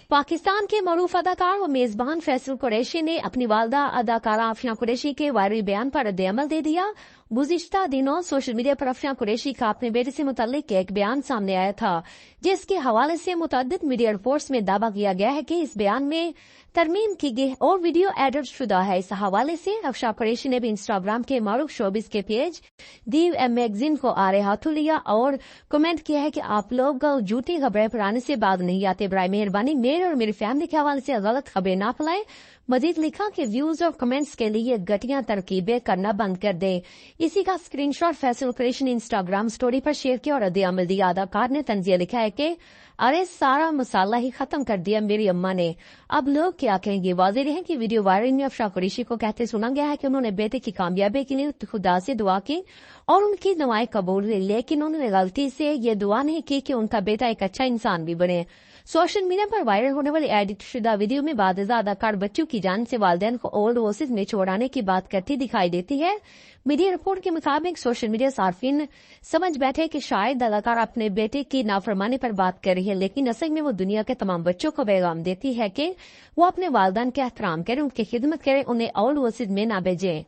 पाकिस्तान के मरूफ अदाकार व मेजबान फैसल कुरैशी ने अपनी वालदा अदाकारा अफना कुरैशी के वायरल बयान पर रद्द-ए-अमल दे दिया। गुज़िश्ता दिनों सोशल मीडिया पर अफना कुरैशी का अपने बेटे से मुतल्लिक एक बयान सामने आया था, जिसके हवाले से मुतअद्दिद मीडिया रिपोर्ट्स में दावा किया गया है कि इस बयान में तरमीम की गई और वीडियो एडिट शुदा है। इस हवाले से अफना कुरैशी ने भी इंस्टाग्राम के मारूफ शोबिस के पेज दी मैगजीन को आरे हाथों लिया और कमेंट किया है कि आप लोग झूठी खबरें फैलाने से बात नहीं आते, बराए मेहरबानी मेरे और मेरी फैमिली के हवाले से गलत खबरें ना फैलाएं। मजीद लिखा कि व्यूज और कमेंट्स के लिए घटिया तरकीबें करना बंद कर दे। इसी का स्क्रीनशॉट फैसल कुरैशी ने इंस्टाग्राम स्टोरी पर शेयर किया और रद्द-ए-अमल दिया। अदाकार ने तंजिया लिखा है कि अरे सारा मसाला ही खत्म कर दिया मेरी अम्मा ने, अब लोग क्या कहेंगे। वाज़ेह है कि वीडियो वायरल में अफना कुरैशी को कहते सुना गया है कि उन्होंने बेटे की कामयाबी के लिए खुदा से दुआ की और उनकी दुआएं कबूल हुई, लेकिन उन्होंने गलती से ये दुआ नहीं की कि उनका बेटा एक अच्छा इंसान भी बने। सोशल मीडिया पर वायरल होने वाली एडिट शुदा वीडियो में बादशाह अदाकार बच्चों की जान से वालिदैन को ओल्ड ओसिस में छोड़ाने की बात करती दिखाई देती है। मीडिया रिपोर्ट के मुताबिक सोशल मीडिया सार्फिन समझ बैठे कि शायद अदाकार अपने बेटे की नाफरमानी पर बात कर रही है, लेकिन असल में वो दुनिया के तमाम बच्चों को पैगाम देती है कि वो अपने वालिदैन के एहतराम करें, उनकी खिदमत करें, उन्हें ओल्ड ओसिस में ना भेजें।